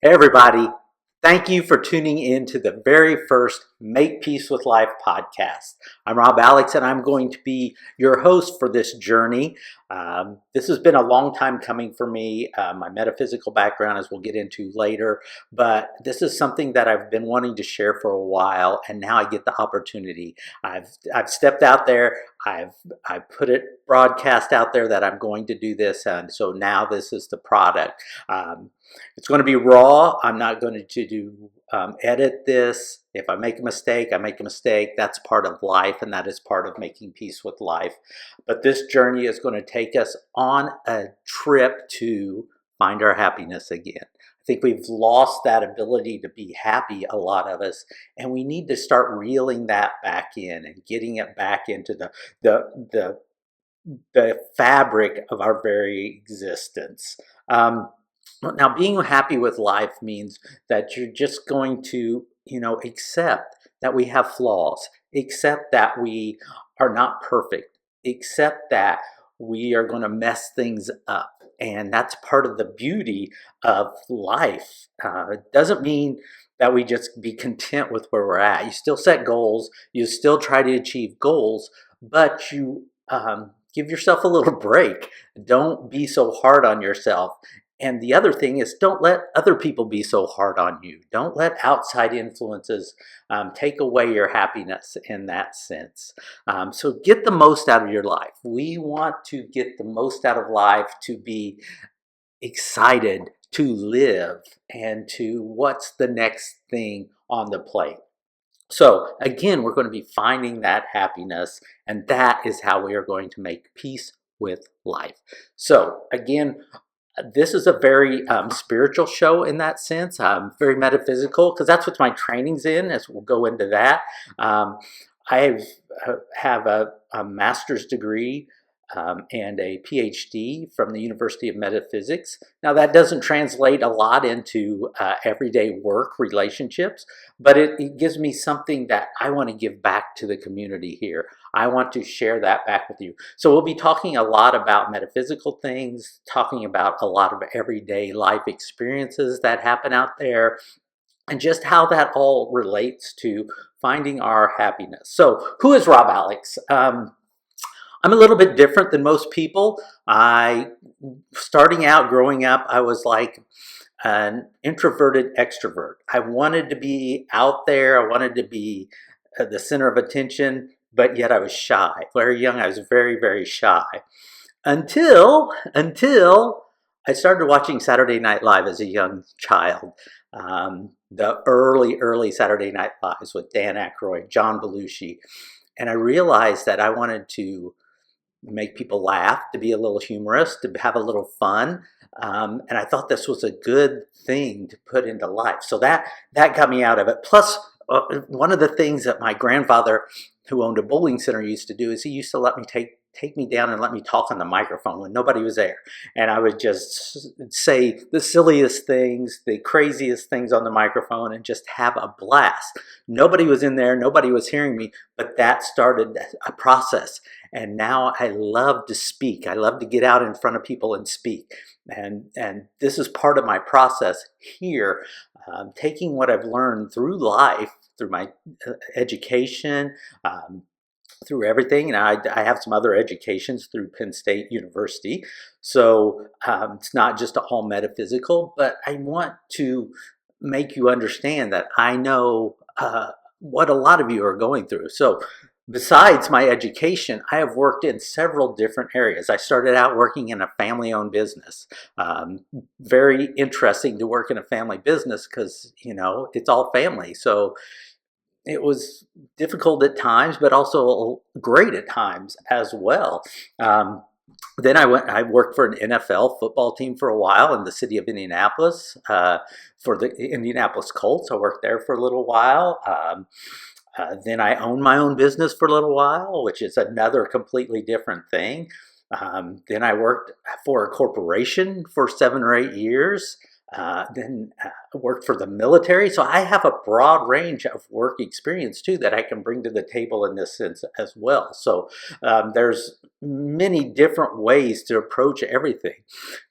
Hey everybody, thank you for tuning in to the very first Make Peace with Life podcast. I'm Rob Alex and I'm going to be your host for this journey. This has been a long time coming for me. My metaphysical background, as we'll get into later, but this is something that I've been wanting to share for a while, and now I get the opportunity. I've stepped out there. I've put it broadcast out there that I'm going to do this, and so now this is the product. It's going to be raw. I'm not going to do edit this. If I make a mistake, I make a mistake. That's part of life, and that is part of making peace with life. But this journey is going to take us on a trip to find our happiness again. I think we've lost that ability to be happy, a lot of us, and we need to start reeling that back in and getting it back into the fabric of our very existence. Now, being happy with life means that you're just going to, accept that we have flaws, accept that we are not perfect, accept that we are going to mess things up. And that's part of the beauty of life. It doesn't mean that we just be content with where we're at. You still set goals, you still try to achieve goals, but you give yourself a little break. Don't be so hard on yourself. And the other thing is, don't let other people be so hard on you. Don't let outside influences take away your happiness in that sense. So get the most out of your life. We want to get the most out of life, to be excited to live and to what's the next thing on the plate. So again, we're going to be finding that happiness, and that is how we are going to make peace with life. So again, this is a very spiritual show in that sense, very metaphysical, because that's what my training's in, as we'll go into that. I have a master's degree and a PhD from the University of Metaphysics. Now, that doesn't translate a lot into everyday work relationships, but it gives me something that I want to give back to the community here. I want to share that back with you. So we'll be talking a lot about metaphysical things, talking about a lot of everyday life experiences that happen out there, and just how that all relates to finding our happiness. So who is Rob Alex? I'm a little bit different than most people. Starting out, growing up, I was like an introverted extrovert. I wanted to be out there. I wanted to be the center of attention, but yet I was shy. Very young, I was very, very shy. Until I started watching Saturday Night Live as a young child. The early Saturday Night Lives with Dan Aykroyd, John Belushi. And I realized that I wanted to make people laugh, to be a little humorous, to have a little fun. And I thought this was a good thing to put into life. So that got me out of it. Plus, one of the things that my grandfather, who owned a bowling center, used to do is he used to let me take me down and let me talk on the microphone when nobody was there. And I would just say the silliest things, the craziest things on the microphone, and just have a blast. Nobody was in there, nobody was hearing me, but that started a process. And now I love to speak. I love to get out in front of people and speak. And this is part of my process here, taking what I've learned through life, through my education, through everything. And I have some other educations through Penn State University. So it's not just all metaphysical, but I want to make you understand that I know what a lot of you are going through. So besides my education, I have worked in several different areas. I started out working in a family-owned business. Very interesting to work in a family business because, it's all family. So it was difficult at times, but also great at times as well. Then I worked for an NFL football team for a while in the city of Indianapolis, for the Indianapolis Colts. I worked there for a little while. Then I owned my own business for a little while, which is another completely different thing. Then I worked for a corporation for 7 or 8 years. worked for the military. So I have a broad range of work experience too that I can bring to the table in this sense as well. So there's many different ways to approach everything.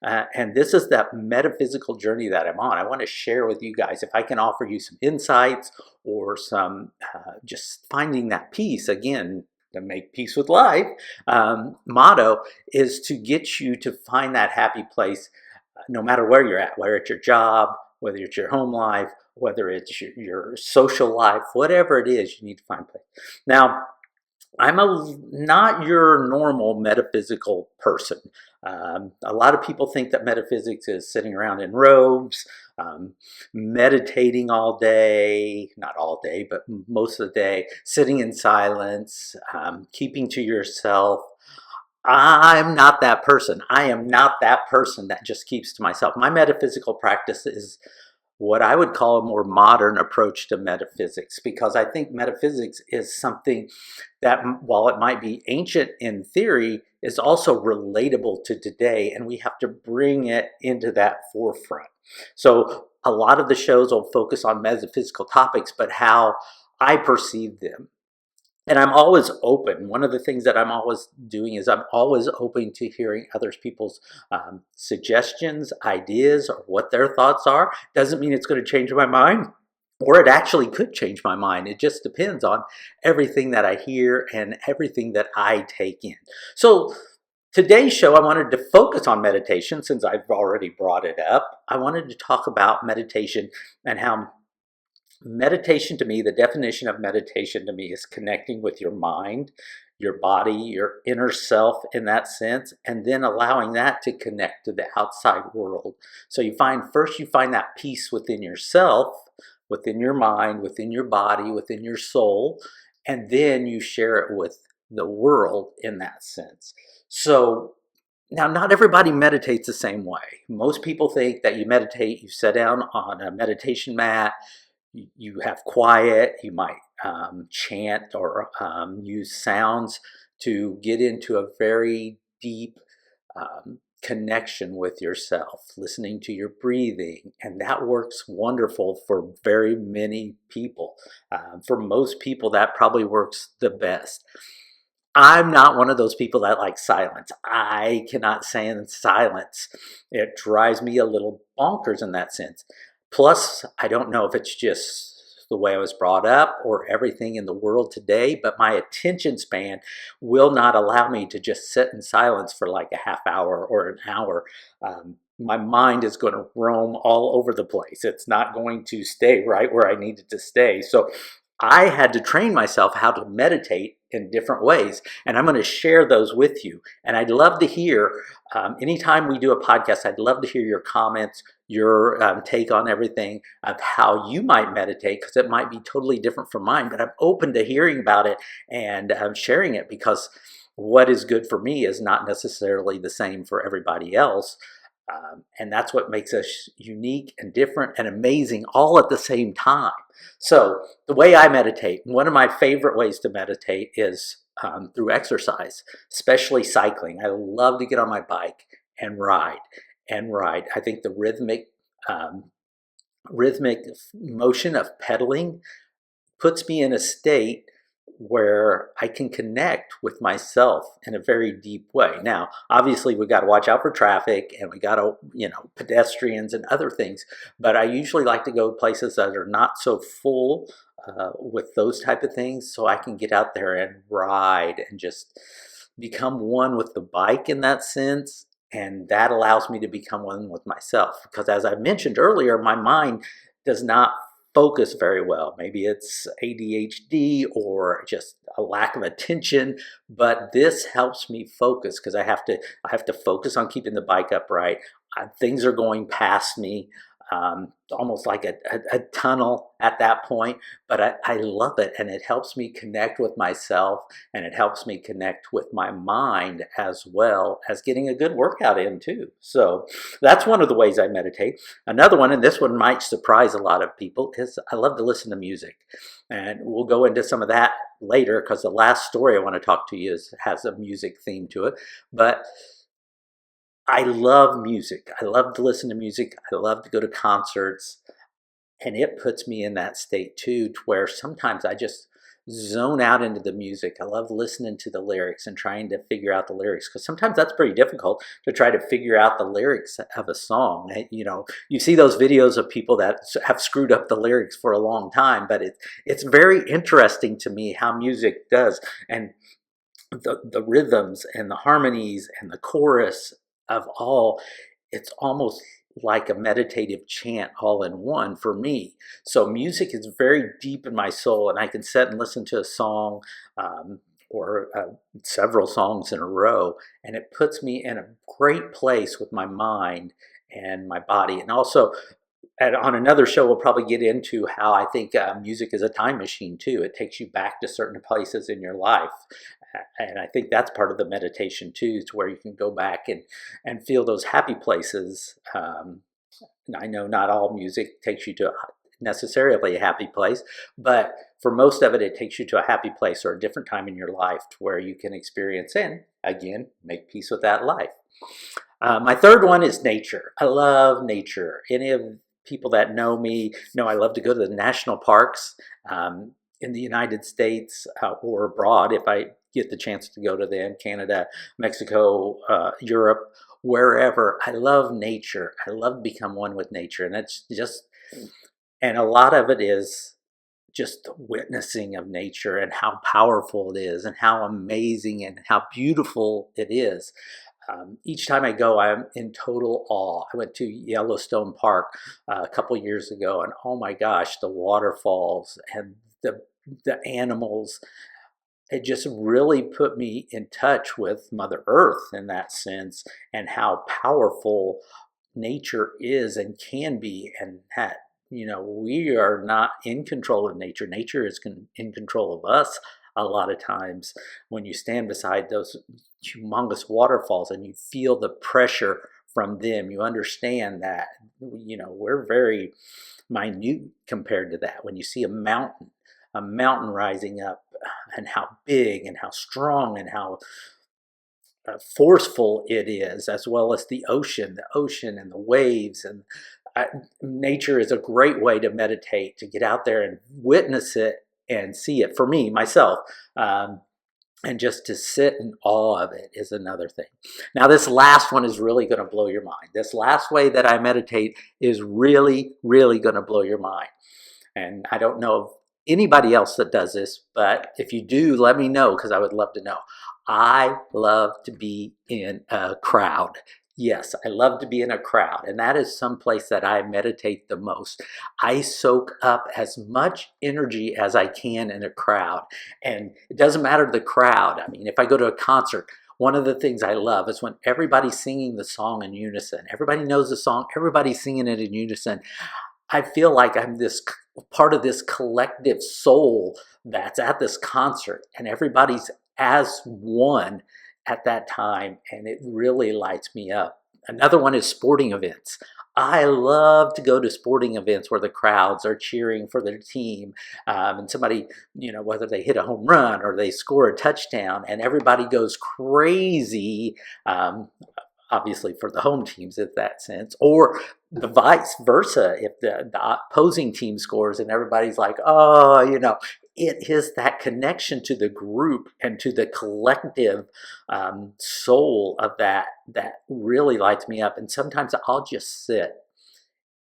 And this is that metaphysical journey that I'm on. I want to share with you guys if I can offer you some insights or some just finding that peace again. The make peace with life motto is to get you to find that happy place no matter where you're at, whether it's your job, whether it's your home life, whether it's your social life, whatever it is, you need to find a place. Now, not your normal metaphysical person. A lot of people think that metaphysics is sitting around in robes, meditating all day, not all day, but most of the day, sitting in silence, keeping to yourself. I'm not that person. I am not that person that just keeps to myself. My metaphysical practice is what I would call a more modern approach to metaphysics, because I think metaphysics is something that, while it might be ancient in theory, is also relatable to today, and we have to bring it into that forefront. So a lot of the shows will focus on metaphysical topics, but how I perceive them. And I'm always open. One of the things that I'm always doing is I'm always open to hearing other people's suggestions, ideas, or what their thoughts are. Doesn't mean it's going to change my mind, or it actually could change my mind. It just depends on everything that I hear and everything that I take in. So today's show, I wanted to focus on meditation since I've already brought it up. I wanted to talk about meditation and how meditation to me, the definition of meditation to me is connecting with your mind, your body, your inner self in that sense, and then allowing that to connect to the outside world. So you find that peace within yourself, within your mind, within your body, within your soul, and then you share it with the world in that sense. So now, not everybody meditates the same way. Most people think that you meditate, you sit down on a meditation mat, you have quiet, you might chant or use sounds to get into a very deep connection with yourself, listening to your breathing, and that works wonderful for very many people. For most people, that probably works the best. I'm not one of those people that like silence. I cannot stand silence. It drives me a little bonkers in that sense. Plus, I don't know if it's just the way I was brought up or everything in the world today, but my attention span will not allow me to just sit in silence for like a half hour or an hour. My mind is going to roam all over the place. It's not going to stay right where I need it to stay. So I had to train myself how to meditate in different ways, and I'm going to share those with you. And I'd love to hear, anytime we do a podcast, I'd love to hear your comments, your take on everything of how you might meditate, because it might be totally different from mine, but I'm open to hearing about it and sharing it, because what is good for me is not necessarily the same for everybody else. And that's what makes us unique and different and amazing all at the same time. So the way I meditate, one of my favorite ways to meditate is through exercise, especially cycling. I love to get on my bike and ride and ride. I think the rhythmic motion of pedaling puts me in a state where I can connect with myself in a very deep way. Now, obviously, we got to watch out for traffic, and we got to, pedestrians and other things. But I usually like to go places that are not so full with those type of things, so I can get out there and ride and just become one with the bike in that sense. And that allows me to become one with myself. Because as I mentioned earlier, my mind does not focus very well. Maybe it's ADHD or just a lack of attention, but this helps me focus because I have to focus on keeping the bike upright. Things are going past me, almost like a tunnel at that point, but I love it, and it helps me connect with myself, and it helps me connect with my mind as well as getting a good workout in too. So that's one of the ways I meditate. Another one, and this one might surprise a lot of people, is I love to listen to music. And we'll go into some of that later, because the last story I want to talk to you has a music theme to it. But I love music. I love to listen to music. I love to go to concerts. And it puts me in that state too, to where sometimes I just zone out into the music. I love listening to the lyrics and trying to figure out the lyrics, because sometimes that's pretty difficult to try to figure out the lyrics of a song. You know, you see those videos of people that have screwed up the lyrics for a long time, but it's very interesting to me how music does. And the rhythms and the harmonies and the chorus of all, it's almost like a meditative chant all in one for me. So music is very deep in my soul, and I can sit and listen to a song or several songs in a row, and it puts me in a great place with my mind and my body. And also, on another show, we'll probably get into how I think music is a time machine too. It takes you back to certain places in your life. And I think that's part of the meditation too, to where you can go back and feel those happy places. I know not all music takes you to necessarily a happy place, but for most of it, it takes you to a happy place or a different time in your life to where you can experience and, again, make peace with that life. My third one is nature. I love nature. Any of people that know me know I love to go to the national parks in the United States or abroad if I get the chance to go to them, Canada, Mexico, Europe, wherever. I love nature. I love to become one with nature. And it's just, and a lot of it is just the witnessing of nature and how powerful it is and how amazing and how beautiful it is. Each time I go, I'm in total awe. I went to Yellowstone Park a couple years ago, and oh my gosh, the waterfalls and the animals, it just really put me in touch with Mother Earth in that sense, and how powerful nature is and can be, and that, you know, we are not in control of nature. Nature is in control of us a lot of times. When you stand beside those humongous waterfalls and you feel the pressure from them, you understand that, you know, we're very minute compared to that. When you see a mountain rising up, and how big and how strong and how forceful it is, as well as the ocean and the waves. And nature is a great way to meditate, to get out there and witness it and see it. For me, myself, and just to sit in awe of it is another thing. Now, this last one is really going to blow your mind. This last way that I meditate is really, really going to blow your mind. And I don't know of anybody else that does this, but if you do, let me know, because I would love to know. I love to be in a crowd. Yes, I love to be in a crowd, and that is someplace that I meditate the most. I soak up as much energy as I can in a crowd, and it doesn't matter the crowd. I mean, if I go to a concert, one of the things I love is when everybody's singing the song in unison. Everybody knows the song, everybody's singing it in unison. I feel like I'm this part of this collective soul that's at this concert, and everybody's as one at that time, and it really lights me up. Another one is sporting events. I love to go to sporting events where the crowds are cheering for their team, and somebody, you know, whether they hit a home run or they score a touchdown, and everybody goes crazy. Obviously for the home teams in that sense, or the vice versa, if the opposing team scores and everybody's like, oh, you know, it is that connection to the group and to the collective soul of that really lights me up. And sometimes I'll just sit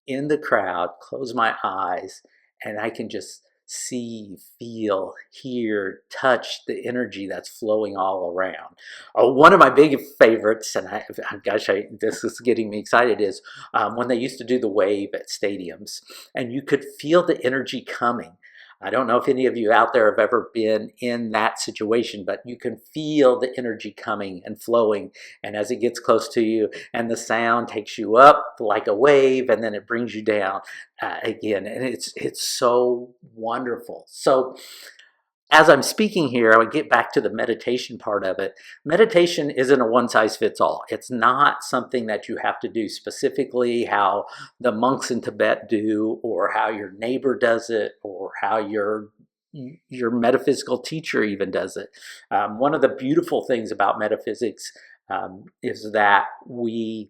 in the crowd, close my eyes, and I can just see, feel, hear, touch the energy that's flowing all around. One of my big favorites, and this is getting me excited, is when they used to do the wave at stadiums, and you could feel the energy coming. I don't know if any of you out there have ever been in that situation, but you can feel the energy coming and flowing, and as it gets close to you, and the sound takes you up like a wave, and then it brings you down again, and it's so wonderful. So as I'm speaking here, I would get back to the meditation part of it. Meditation isn't a one-size-fits-all. It's not something that you have to do specifically how the monks in Tibet do, or how your neighbor does it, or how your metaphysical teacher even does it. One of the beautiful things about metaphysics is that we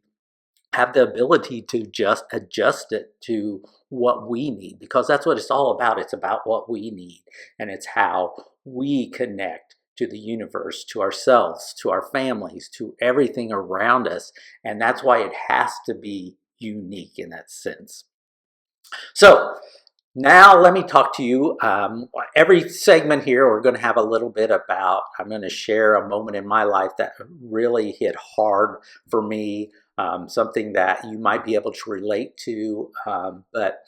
have the ability to just adjust it to what we need, because that's what it's all about. It's about what we need, and it's how we connect to the universe, to ourselves, to our families, to everything around us. And that's why it has to be unique in that sense. So now let me talk to you. Every segment here, we're going to have a little bit about, I'm going to share a moment in my life that really hit hard for me, something that you might be able to relate to. But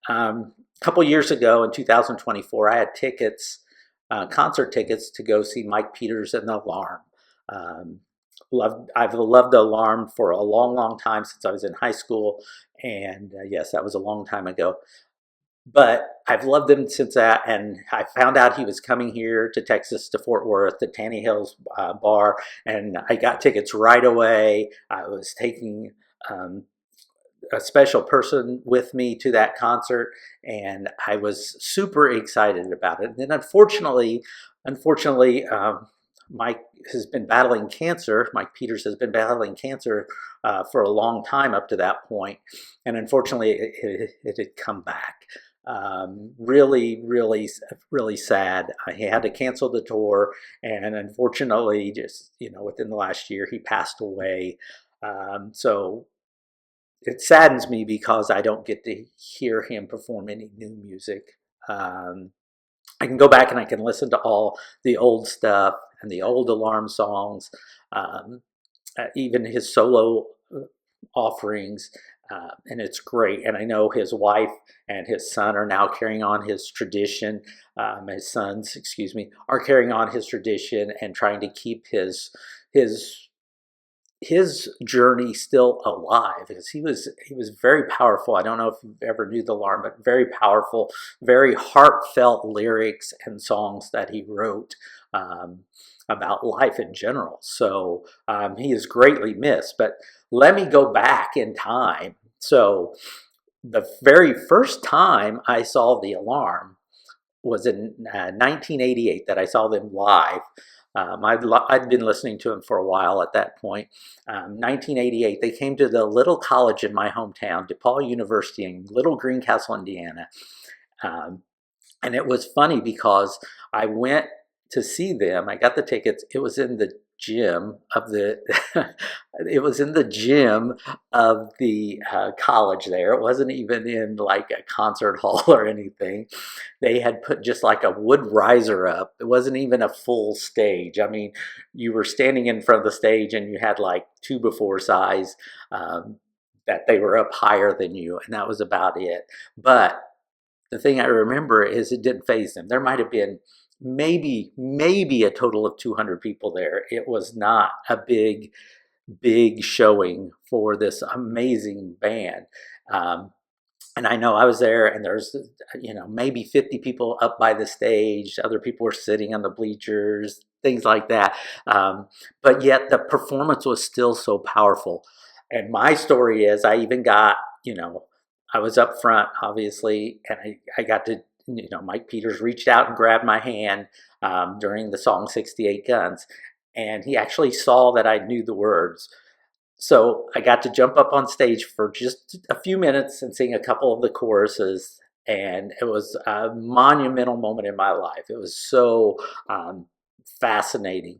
a couple years ago in 2024, I had tickets, concert tickets to go see Mike Peters and the Alarm. Um, I've loved the Alarm for a long, long time, since I was in high school. And yes, that was a long time ago. But I've loved him since that, and I found out he was coming here to Texas, to Fort Worth, to Tanny Hills Bar, and I got tickets right away. I was taking a special person with me to that concert, and I was super excited about it. And then unfortunately, Mike has been battling cancer. Mike Peters has been battling cancer for a long time up to that point, and unfortunately, it had come back. Really, really, really sad. He had to cancel the tour, and unfortunately, just within the last year, he passed away. So it saddens me because I don't get to hear him perform any new music. Um, I can go back and I can listen to all the old stuff and the old Alarm songs, um, even his solo offerings, and it's great. And I know his wife and his son are now carrying on his tradition. His sons, excuse me, are carrying on his tradition and trying to keep his his journey still alive, because he was very powerful. I don't know if you ever knew the Alarm, but very powerful, very heartfelt lyrics and songs that he wrote about life in general. So he is greatly missed. But let me go back in time. So the very first time I saw the Alarm was in 1988, that I saw them live. I'd been listening to him for a while at that point. 1988, they came to the little college in my hometown, DePaul University in Little Greencastle, Indiana. Um, and it was funny because I went to see them. I got the tickets. It was in the gym of the it was in the gym of the college there. It wasn't even in like a concert hall or anything. They had put just like a wood riser up. It wasn't even a full stage. I mean, you were standing in front of the stage and you had like 2x4 size, that they were up higher than you, and that was about it. But the thing I remember is it didn't faze them. There might have been maybe a total of 200 people there. It was not a big showing for this amazing band. And I know I was there, and there's maybe 50 people up by the stage. Other people were sitting on the bleachers, things like that. But yet the performance was still so powerful. And my story is, I even got, I was up front, obviously, and I got to, Mike Peters reached out and grabbed my hand during the song 68 Guns. And he actually saw that I knew the words. So I got to jump up on stage for just a few minutes and sing a couple of the choruses. And it was a monumental moment in my life. It was so fascinating.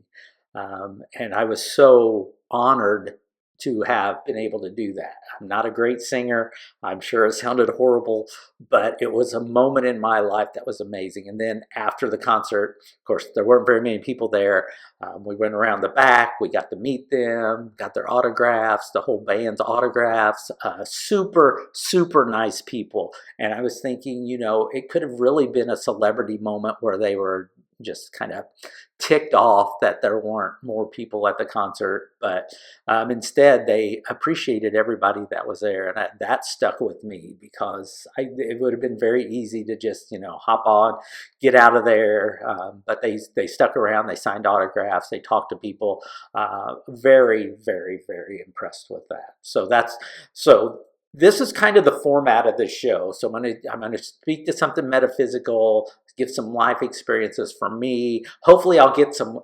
And I was so honored to have been able to do that. I'm not a great singer. I'm sure it sounded horrible, but it was a moment in my life that was amazing. And then after the concert, of course, there weren't very many people there. We went around the back. We got to meet them, got their autographs, the whole band's autographs. Super, super nice people. And I was thinking, it could have really been a celebrity moment where they were just kind of ticked off that there weren't more people at the concert, but instead they appreciated everybody that was there, and that stuck with me, because it would have been very easy to just hop on, get out of there, but they stuck around, they signed autographs, they talked to people. Very, very, very impressed with that. So this is kind of the format of the show. So I'm gonna speak to something metaphysical, give some life experiences from me. Hopefully I'll get some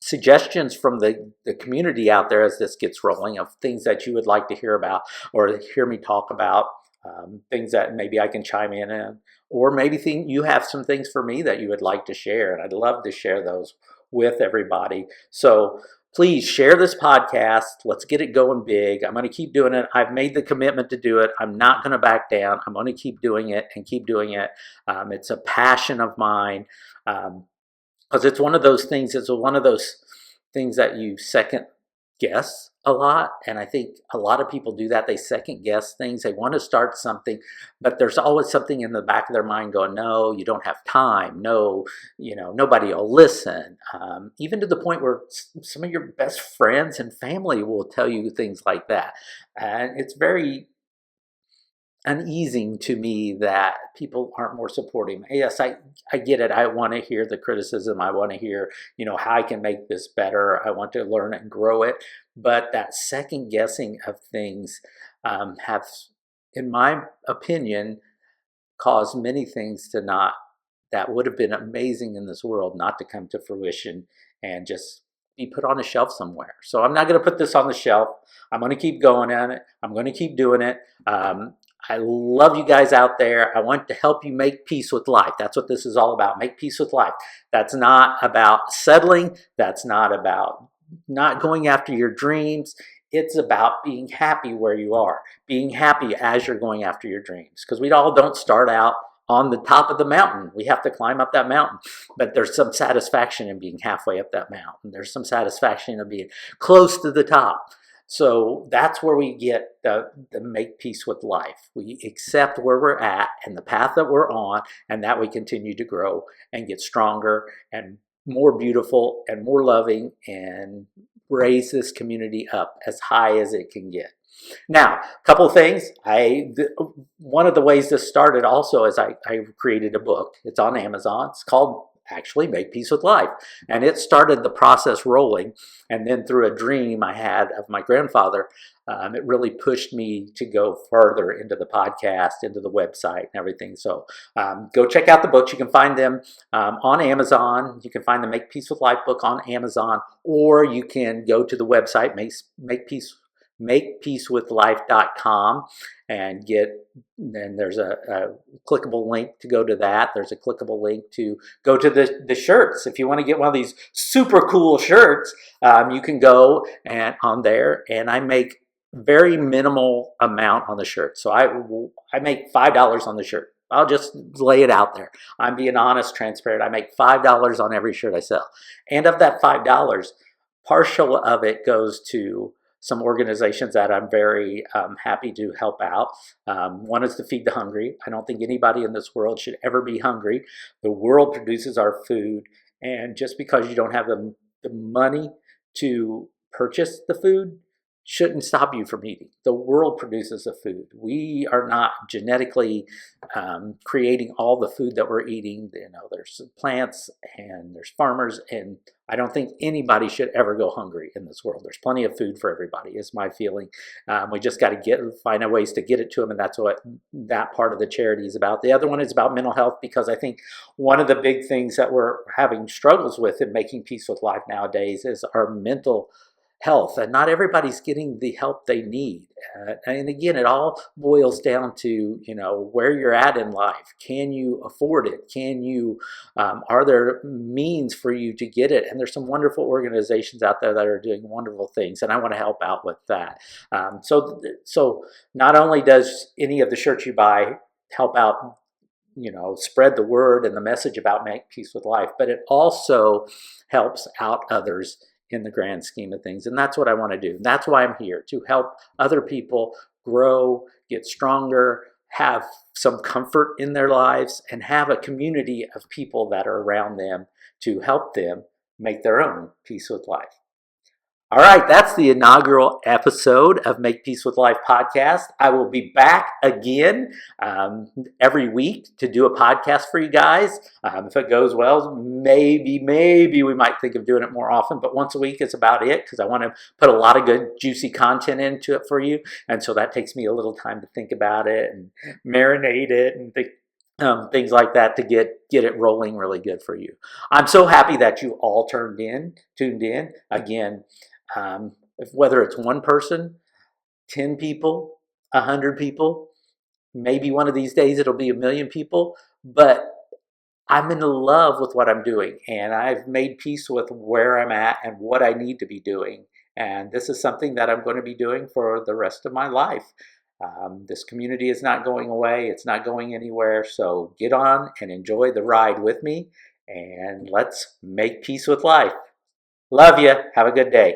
suggestions from the community out there as this gets rolling of things that you would like to hear about or hear me talk about, things that maybe I can chime in, or maybe you have some things for me that you would like to share, and I'd love to share those with everybody. So please share this podcast. Let's get it going big. I'm going to keep doing it. I've made the commitment to do it. I'm not going to back down. I'm going to keep doing it and keep doing it. It's a passion of mine. Because it's one of those things, that you second guess a lot. And I think a lot of people do that. They second guess things. They want to start something, but there's always something in the back of their mind going, no, you don't have time. No, nobody will listen. Even to the point where some of your best friends and family will tell you things like that. And it's very uneasing to me that people aren't more supporting. Yes, I get it. I want to hear the criticism. I want to hear, how I can make this better. I want to learn and grow it. But that second guessing of things have, in my opinion, caused many things that would have been amazing in this world not to come to fruition and just be put on a shelf somewhere. So I'm not going to put this on the shelf. I'm going to keep going on it. I'm going to keep doing it. I love you guys out there. I want to help you make peace with life. That's what this is all about. Make peace with life. That's not about settling. That's not about not going after your dreams. It's about being happy where you are, being happy as you're going after your dreams. Because we all don't start out on the top of the mountain. We have to climb up that mountain. But there's some satisfaction in being halfway up that mountain. There's some satisfaction in being close to the top. So that's where we get the make peace with life. We accept where we're at and the path that we're on, and that we continue to grow and get stronger and more beautiful and more loving and raise this community up as high as it can get. Now, a couple of things. One of the ways this started also is I created a book. It's on Amazon. It's called actually Make Peace with Life. And it started the process rolling. And then through a dream I had of my grandfather, it really pushed me to go further into the podcast, into the website and everything. So go check out the books. You can find them on Amazon. You can find the Make Peace with Life book on Amazon, or you can go to the website, makepeacewithlife.com, and then there's a clickable link to go to that. There's a clickable link to go to the shirts. If you want to get one of these super cool shirts, you can go on there, and I make very minimal amount on the shirt. So I make $5 on the shirt. I'll just lay it out there. I'm being honest, transparent. I make $5 on every shirt I sell. And of that $5, partial of it goes to some organizations that I'm very happy to help out. One is to Feed the Hungry. I don't think anybody in this world should ever be hungry. The world produces our food, and just because you don't have the money to purchase the food shouldn't stop you from eating. The world produces the food. We are not genetically creating all the food that we're eating. There's plants and there's farmers, and I don't think anybody should ever go hungry in this world. There's plenty of food for everybody, is my feeling. We just got to find ways to get it to them, and that's what that part of the charity is about. The other one is about mental health, because I think one of the big things that we're having struggles with in Making Peace with Life nowadays is our mental health, and not everybody's getting the help they need. And again, it all boils down to where you're at in life. Can you afford it? Are there means for you to get it? And there's some wonderful organizations out there that are doing wonderful things, and I want to help out with that. So not only does any of the shirts you buy help out, spread the word and the message about Make Peace with Life, but it also helps out others in the grand scheme of things. And that's what I want to do. And that's why I'm here, to help other people grow, get stronger, have some comfort in their lives, and have a community of people that are around them to help them make their own peace with life. All right, that's the inaugural episode of Make Peace with Life podcast. I will be back again every week to do a podcast for you guys. If it goes well, maybe we might think of doing it more often, but once a week is about it, because I want to put a lot of good, juicy content into it for you. And so that takes me a little time to think about it and marinate it and think things like that to get it rolling really good for you. I'm so happy that you all tuned in. Again, whether it's one person, 10 people, 100 people, maybe one of these days it'll be 1 million people, but I'm in love with what I'm doing, and I've made peace with where I'm at and what I need to be doing. And this is something that I'm going to be doing for the rest of my life. This community is not going away, it's not going anywhere. So get on and enjoy the ride with me, and let's make peace with life. Love you. Have a good day.